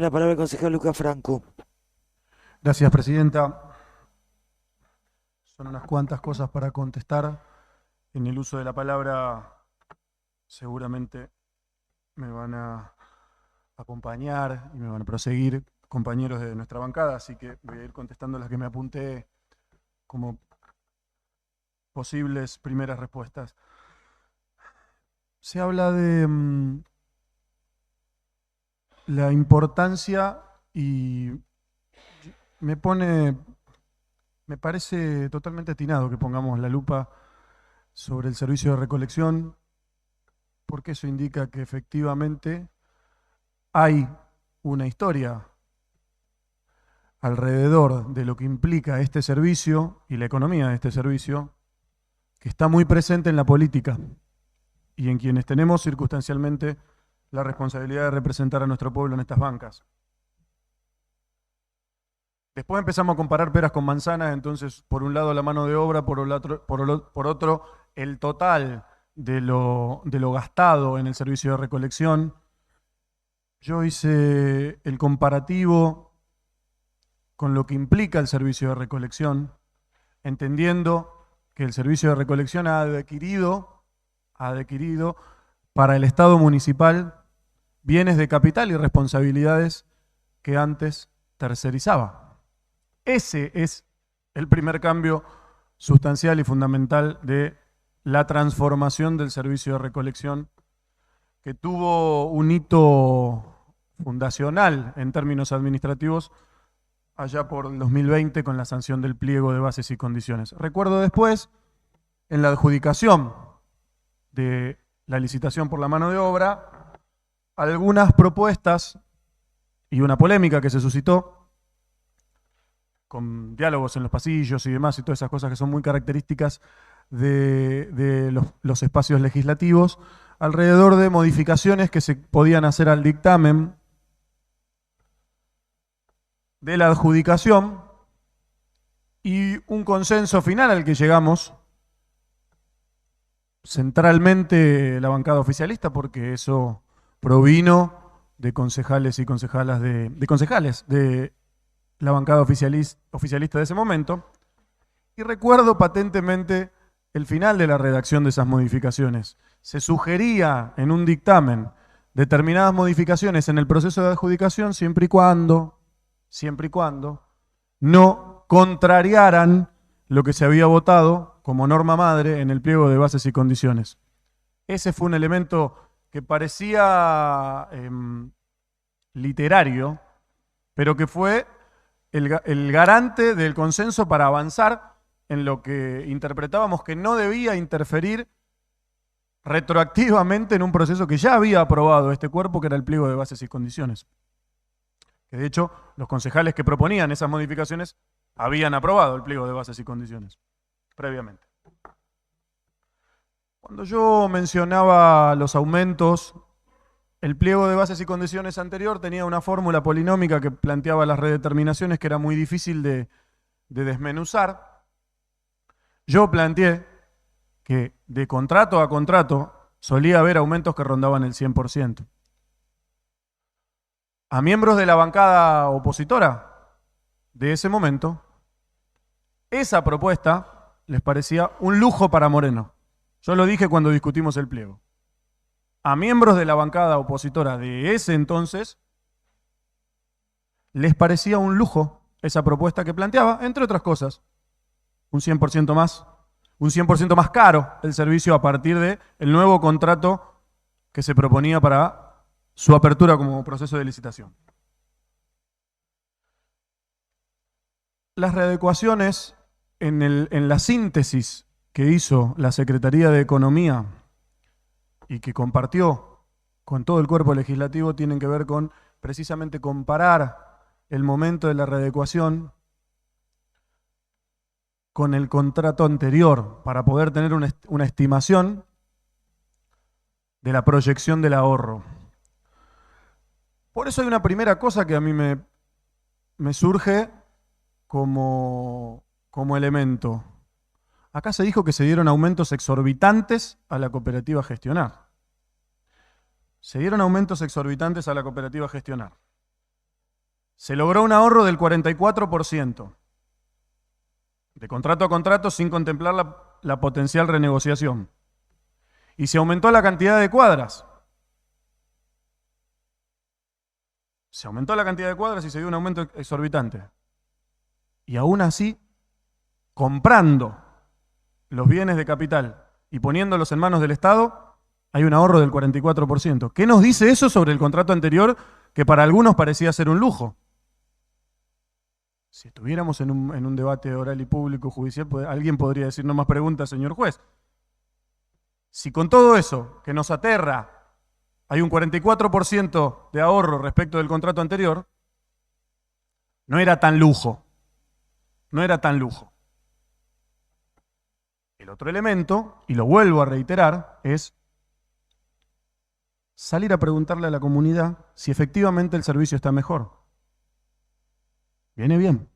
Tiene la palabra el concejal Lucas Franco. Gracias, presidenta. Son unas cuantas cosas para contestar. En el uso de la palabra seguramente me van a acompañar y me van a proseguir compañeros de nuestra bancada, así que voy a ir contestando las que me apunté como posibles primeras respuestas. Se habla de la importancia y me parece totalmente atinado que pongamos la lupa sobre el servicio de recolección, porque eso indica que efectivamente hay una historia alrededor de lo que implica este servicio y la economía de este servicio, que está muy presente en la política y en quienes tenemos circunstancialmente la responsabilidad de representar a nuestro pueblo en estas bancas. Después empezamos a comparar peras con manzanas, entonces por un lado la mano de obra, por otro el total de lo gastado en el servicio de recolección. Yo hice el comparativo con lo que implica el servicio de recolección, entendiendo que el servicio de recolección ha adquirido para el Estado municipal bienes de capital y responsabilidades que antes tercerizaba. Ese es el primer cambio sustancial y fundamental de la transformación del servicio de recolección, que tuvo un hito fundacional en términos administrativos allá por el 2020 con la sanción del pliego de bases y condiciones. Recuerdo después, en la adjudicación de la licitación por la mano de obra, algunas propuestas y una polémica que se suscitó con diálogos en los pasillos y demás y todas esas cosas que son muy características de los espacios legislativos, alrededor de modificaciones que se podían hacer al dictamen de la adjudicación y un consenso final al que llegamos centralmente la bancada oficialista, porque eso provino de concejales y concejalas de concejales de la bancada oficialista de ese momento, y recuerdo patentemente el final de la redacción de esas modificaciones. Se sugería en un dictamen determinadas modificaciones en el proceso de adjudicación siempre y cuando no contrariaran lo que se había votado como norma madre en el pliego de bases y condiciones. Ese fue un elemento que parecía literario, pero que fue el garante del consenso para avanzar en lo que interpretábamos que no debía interferir retroactivamente en un proceso que ya había aprobado este cuerpo, que era el pliego de bases y condiciones. Que de hecho, los concejales que proponían esas modificaciones habían aprobado el pliego de bases y condiciones previamente. Cuando yo mencionaba los aumentos, el pliego de bases y condiciones anterior tenía una fórmula polinómica que planteaba las redeterminaciones que era muy difícil de desmenuzar. Yo planteé que de contrato a contrato solía haber aumentos que rondaban el 100%. A miembros de la bancada opositora de ese momento, esa propuesta les parecía un lujo para Moreno. Yo lo dije cuando discutimos el pliego. A miembros de la bancada opositora de ese entonces les parecía un lujo esa propuesta que planteaba, entre otras cosas, un 100% más caro el servicio a partir del nuevo contrato que se proponía para su apertura como proceso de licitación. Las readecuaciones en la síntesis que hizo la Secretaría de Economía y que compartió con todo el cuerpo legislativo tienen que ver con precisamente comparar el momento de la readecuación con el contrato anterior para poder tener una estimación de la proyección del ahorro. Por eso hay una primera cosa que a mí me surge como elemento. Acá se dijo que se dieron aumentos exorbitantes a la cooperativa a gestionar. Se dieron aumentos exorbitantes a la cooperativa a gestionar. Se logró un ahorro del 44%, de contrato a contrato sin contemplar la potencial renegociación. Y se aumentó la cantidad de cuadras. Se aumentó la cantidad de cuadras y se dio un aumento exorbitante. Y aún así, comprando los bienes de capital y poniéndolos en manos del Estado, hay un ahorro del 44%. ¿Qué nos dice eso sobre el contrato anterior que para algunos parecía ser un lujo? Si estuviéramos en un debate oral y público judicial, alguien podría decir, no más preguntas, señor juez. Si con todo eso que nos aterra hay un 44% de ahorro respecto del contrato anterior, no era tan lujo. No era tan lujo. El otro elemento, y lo vuelvo a reiterar, es salir a preguntarle a la comunidad si efectivamente el servicio está mejor. Viene bien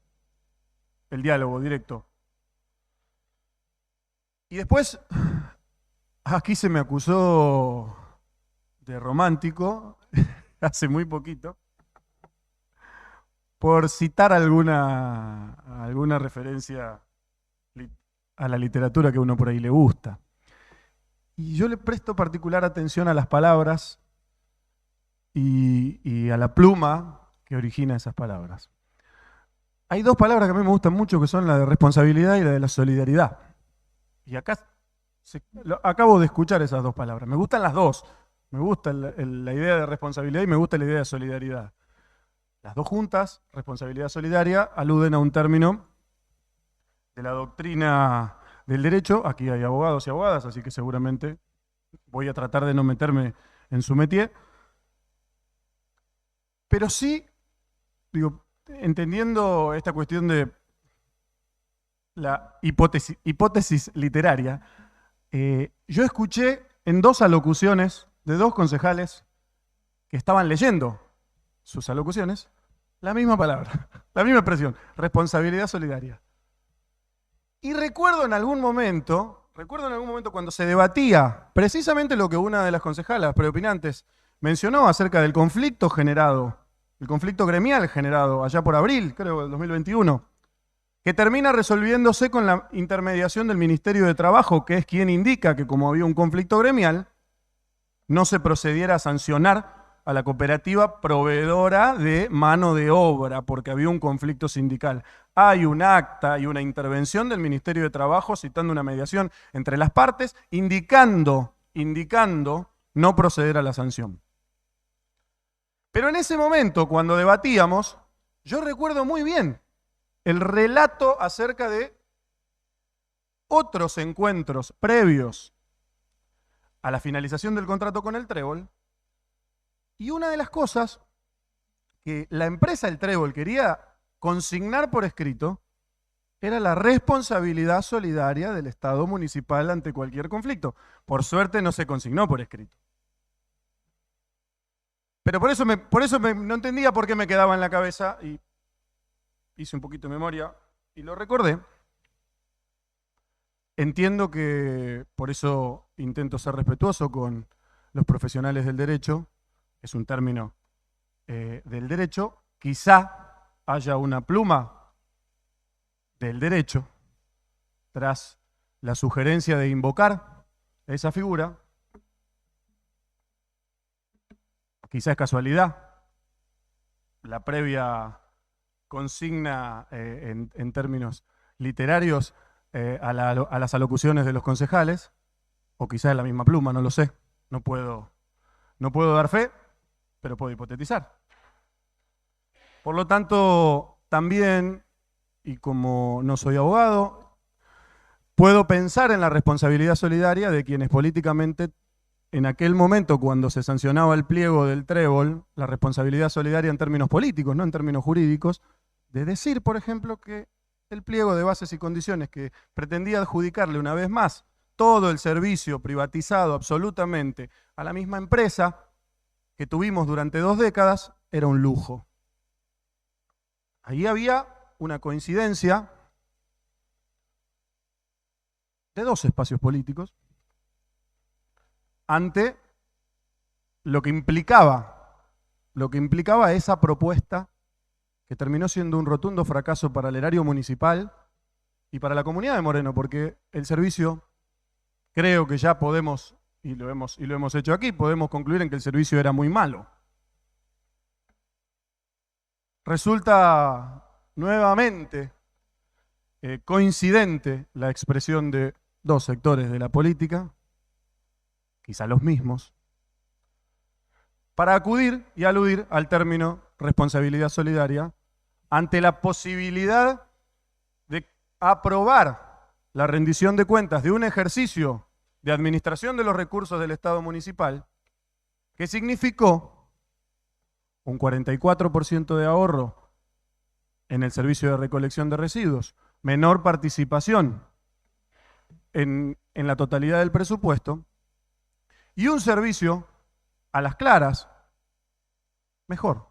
el diálogo directo. Y después, aquí se me acusó de romántico, hace muy poquito, por citar alguna referencia a la literatura que a uno por ahí le gusta. Y yo le presto particular atención a las palabras y a la pluma que origina esas palabras. Hay dos palabras que a mí me gustan mucho, que son la de responsabilidad y la de la solidaridad. Y acá acabo de escuchar esas dos palabras. Me gustan las dos. Me gusta la idea de responsabilidad y me gusta la idea de solidaridad. Las dos juntas, responsabilidad solidaria, aluden a un término de la doctrina del derecho. Aquí hay abogados y abogadas, así que seguramente voy a tratar de no meterme en su métier. Pero sí, digo, entendiendo esta cuestión de la hipótesis literaria, yo escuché en dos alocuciones de dos concejales que estaban leyendo sus alocuciones la misma palabra, la misma expresión, responsabilidad solidaria. Y recuerdo en algún momento cuando se debatía precisamente lo que una de las concejalas preopinantes mencionó acerca del conflicto generado, el conflicto gremial generado allá por abril, creo, del 2021, que termina resolviéndose con la intermediación del Ministerio de Trabajo, que es quien indica que como había un conflicto gremial, no se procediera a sancionar a la cooperativa proveedora de mano de obra, porque había un conflicto sindical. Hay un acta y una intervención del Ministerio de Trabajo citando una mediación entre las partes, indicando no proceder a la sanción. Pero en ese momento, cuando debatíamos, yo recuerdo muy bien el relato acerca de otros encuentros previos a la finalización del contrato con el Trébol, y una de las cosas que la empresa El Trébol quería consignar por escrito era la responsabilidad solidaria del Estado municipal ante cualquier conflicto. Por suerte no se consignó por escrito. Pero por eso no entendía por qué me quedaba en la cabeza y hice un poquito de memoria y lo recordé. Entiendo que por eso intento ser respetuoso con los profesionales del derecho. Es un término del derecho. Quizá haya una pluma del derecho tras la sugerencia de invocar esa figura. Quizá es casualidad la previa consigna en términos literarios a las alocuciones de los concejales, o quizá es la misma pluma, no lo sé. No puedo dar fe, pero puedo hipotetizar. Por lo tanto, también, y como no soy abogado, puedo pensar en la responsabilidad solidaria de quienes políticamente, en aquel momento cuando se sancionaba el pliego del Trébol, la responsabilidad solidaria en términos políticos, no en términos jurídicos, de decir, por ejemplo, que el pliego de bases y condiciones que pretendía adjudicarle una vez más todo el servicio privatizado absolutamente a la misma empresa que tuvimos durante 2 décadas, era un lujo. Ahí había una coincidencia de 2 espacios políticos ante lo que implicaba esa propuesta que terminó siendo un rotundo fracaso para el erario municipal y para la comunidad de Moreno, porque el servicio, creo que ya podemos, y lo hemos hecho aquí, podemos concluir en que el servicio era muy malo. Resulta nuevamente coincidente la expresión de dos sectores de la política, quizá los mismos, para acudir y aludir al término responsabilidad solidaria ante la posibilidad de aprobar la rendición de cuentas de un ejercicio de administración de los recursos del Estado municipal que significó un 44% de ahorro en el servicio de recolección de residuos, menor participación en la totalidad del presupuesto y un servicio a las claras mejor,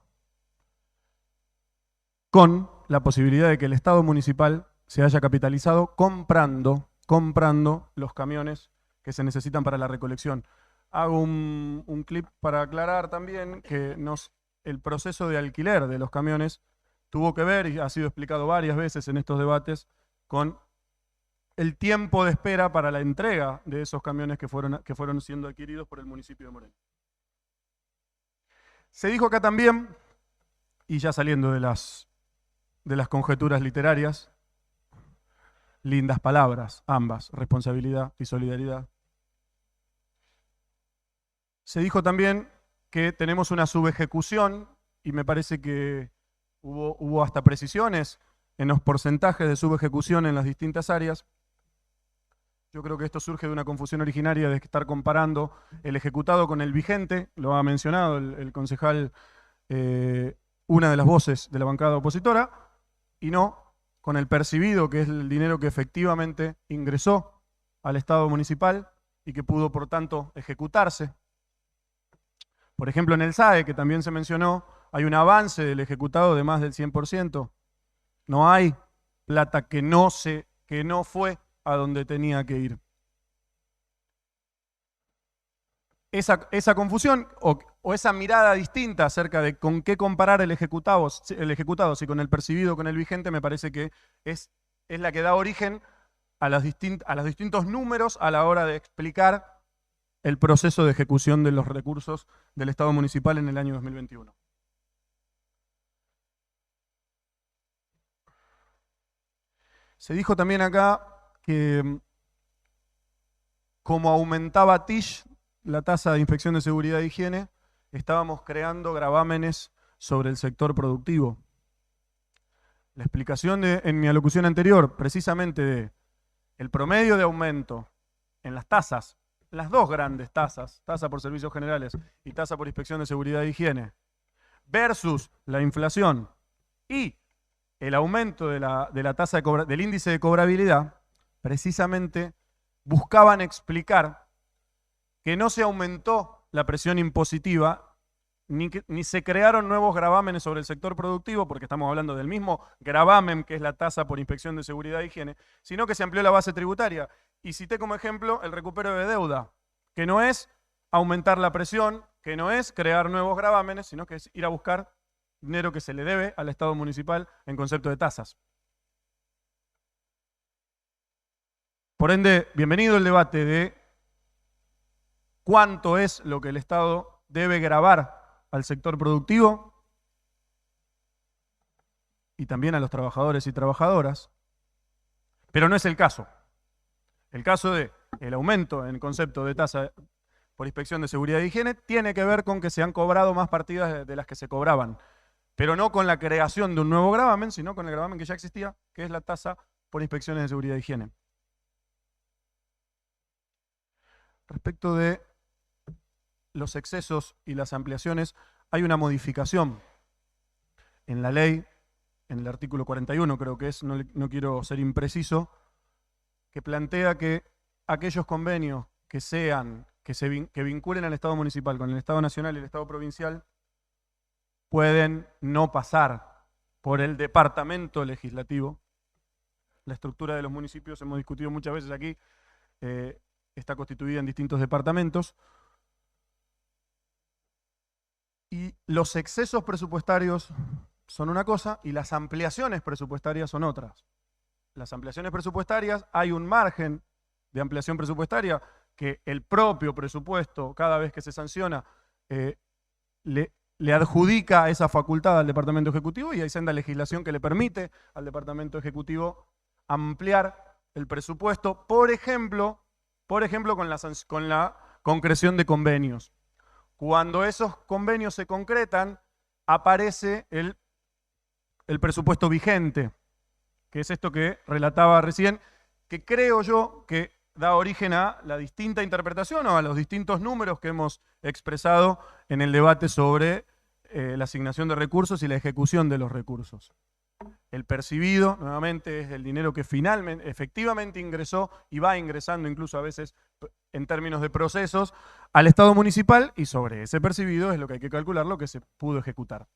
con la posibilidad de que el Estado municipal se haya capitalizado comprando los camiones que se necesitan para la recolección. Hago un clip para aclarar también que el proceso de alquiler de los camiones tuvo que ver, y ha sido explicado varias veces en estos debates, con el tiempo de espera para la entrega de esos camiones que fueron siendo adquiridos por el municipio de Moreno. Se dijo acá también, y ya saliendo de las conjeturas literarias, lindas palabras, ambas, responsabilidad y solidaridad. Se dijo también que tenemos una subejecución, y me parece que hubo hasta precisiones en los porcentajes de subejecución en las distintas áreas. Yo creo que esto surge de una confusión originaria de estar comparando el ejecutado con el vigente, lo ha mencionado el concejal, una de las voces de la bancada opositora, y no con el percibido, que es el dinero que efectivamente ingresó al Estado municipal y que pudo, por tanto, ejecutarse. Por ejemplo, en el SAE, que también se mencionó, hay un avance del ejecutado de más del 100%. No hay plata que no fue a donde tenía que ir. Esa confusión o esa mirada distinta acerca de con qué comparar el ejecutado, si con el percibido o con el vigente, me parece que es la que da origen a los distintos números a la hora de explicar el proceso de ejecución de los recursos del Estado municipal en el año 2021. Se dijo también acá que como aumentaba TISH, la tasa de inspección de seguridad e higiene, estábamos creando gravámenes sobre el sector productivo. La explicación en mi alocución anterior, precisamente de el promedio de aumento en las tasas, las dos grandes tasas, tasa por servicios generales y tasa por inspección de seguridad e higiene, versus la inflación y el aumento de la tasa del índice de cobrabilidad, precisamente buscaban explicar que no se aumentó la presión impositiva ni se crearon nuevos gravámenes sobre el sector productivo, porque estamos hablando del mismo gravamen que es la tasa por inspección de seguridad e higiene, sino que se amplió la base tributaria. Y cité como ejemplo el recupero de deuda, que no es aumentar la presión, que no es crear nuevos gravámenes, sino que es ir a buscar dinero que se le debe al Estado municipal en concepto de tasas. Por ende, bienvenido el debate de cuánto es lo que el Estado debe gravar al sector productivo y también a los trabajadores y trabajadoras, pero no es el caso. El caso de el aumento en concepto de tasa por inspección de seguridad e higiene tiene que ver con que se han cobrado más partidas de las que se cobraban, pero no con la creación de un nuevo gravamen, sino con el gravamen que ya existía, que es la tasa por inspecciones de seguridad e higiene. Respecto de los excesos y las ampliaciones, hay una modificación en la ley, en el artículo 41 creo que es, no quiero ser impreciso, que plantea que aquellos convenios que vinculen al Estado municipal con el Estado nacional y el Estado provincial pueden no pasar por el departamento legislativo. La estructura de los municipios, hemos discutido muchas veces aquí, está constituida en distintos departamentos. Y los excesos presupuestarios son una cosa y las ampliaciones presupuestarias son otras. Las ampliaciones presupuestarias, hay un margen de ampliación presupuestaria que el propio presupuesto, cada vez que se sanciona, le adjudica esa facultad al Departamento Ejecutivo, y hay senda legislación que le permite al Departamento Ejecutivo ampliar el presupuesto, por ejemplo con la concreción de convenios. Cuando esos convenios se concretan, aparece el presupuesto vigente, que es esto que relataba recién, que creo yo que da origen a la distinta interpretación o a los distintos números que hemos expresado en el debate sobre la asignación de recursos y la ejecución de los recursos. El percibido, nuevamente, es el dinero que finalmente, efectivamente ingresó y va ingresando incluso a veces en términos de procesos al Estado municipal, y sobre ese percibido es lo que hay que calcular lo que se pudo ejecutar.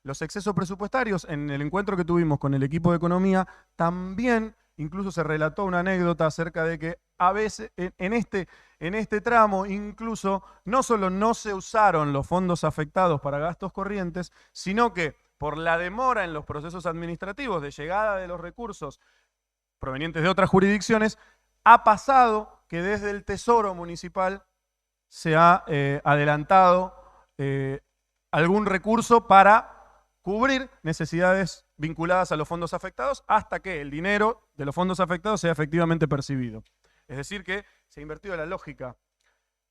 Los excesos presupuestarios, en el encuentro que tuvimos con el equipo de economía, también incluso se relató una anécdota acerca de que a veces en este tramo incluso no solo no se usaron los fondos afectados para gastos corrientes, sino que por la demora en los procesos administrativos de llegada de los recursos provenientes de otras jurisdicciones, ha pasado que desde el Tesoro Municipal se ha adelantado algún recurso para cubrir necesidades vinculadas a los fondos afectados hasta que el dinero de los fondos afectados sea efectivamente percibido. Es decir, que se ha invertido la lógica.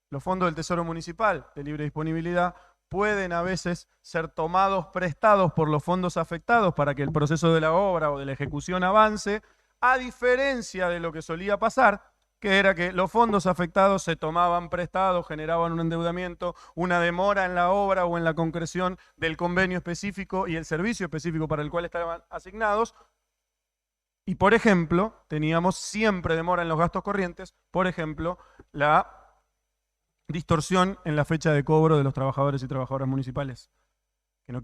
Los fondos del Tesoro Municipal de libre disponibilidad pueden a veces ser tomados prestados por los fondos afectados para que el proceso de la obra o de la ejecución avance, a diferencia de lo que solía pasar, que era que los fondos afectados se tomaban prestados, generaban un endeudamiento, una demora en la obra o en la concreción del convenio específico y el servicio específico para el cual estaban asignados. Y, por ejemplo, teníamos siempre demora en los gastos corrientes, por ejemplo, la distorsión en la fecha de cobro de los trabajadores y trabajadoras municipales. Que no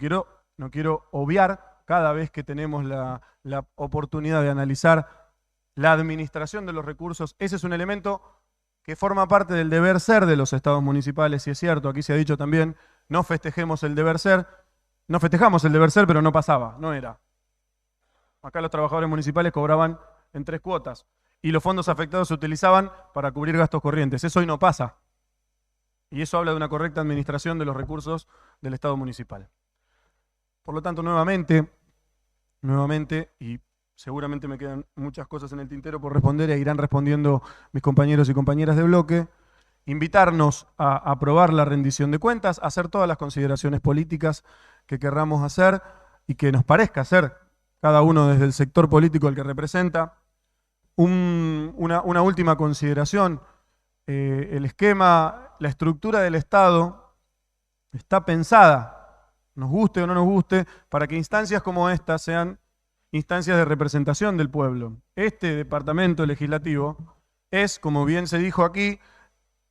quiero obviar cada vez que tenemos la oportunidad de analizar la administración de los recursos. Ese es un elemento que forma parte del deber ser de los estados municipales, y es cierto, aquí se ha dicho también, no festejemos el deber ser, no festejamos el deber ser, pero no pasaba, no era. Acá los trabajadores municipales cobraban en 3 cuotas y los fondos afectados se utilizaban para cubrir gastos corrientes. Eso hoy no pasa. Y eso habla de una correcta administración de los recursos del Estado municipal. Por lo tanto, nuevamente, y seguramente me quedan muchas cosas en el tintero por responder e irán respondiendo mis compañeros y compañeras de bloque, invitarnos a aprobar la rendición de cuentas, a hacer todas las consideraciones políticas que querramos hacer y que nos parezca hacer cada uno desde el sector político al que representa. Una última consideración. El esquema, la estructura del Estado está pensada, nos guste o no nos guste, para que instancias como estas sean instancias de representación del pueblo. Este departamento legislativo es, como bien se dijo aquí,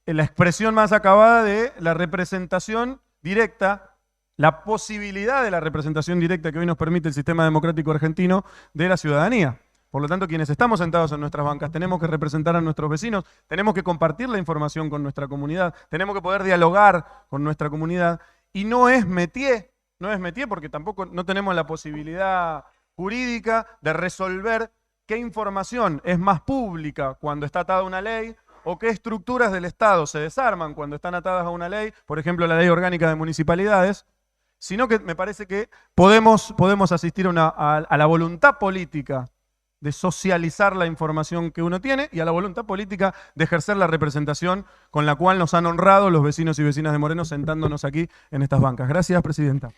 la expresión más acabada de la representación directa, la posibilidad de la representación directa que hoy nos permite el sistema democrático argentino de la ciudadanía. Por lo tanto, quienes estamos sentados en nuestras bancas tenemos que representar a nuestros vecinos, tenemos que compartir la información con nuestra comunidad, tenemos que poder dialogar con nuestra comunidad, y no es métier porque tampoco no tenemos la posibilidad jurídica de resolver qué información es más pública cuando está atada a una ley o qué estructuras del Estado se desarman cuando están atadas a una ley, por ejemplo la Ley Orgánica de Municipalidades, sino que me parece que podemos asistir a la voluntad política de socializar la información que uno tiene y a la voluntad política de ejercer la representación con la cual nos han honrado los vecinos y vecinas de Moreno sentándonos aquí en estas bancas. Gracias, Presidenta.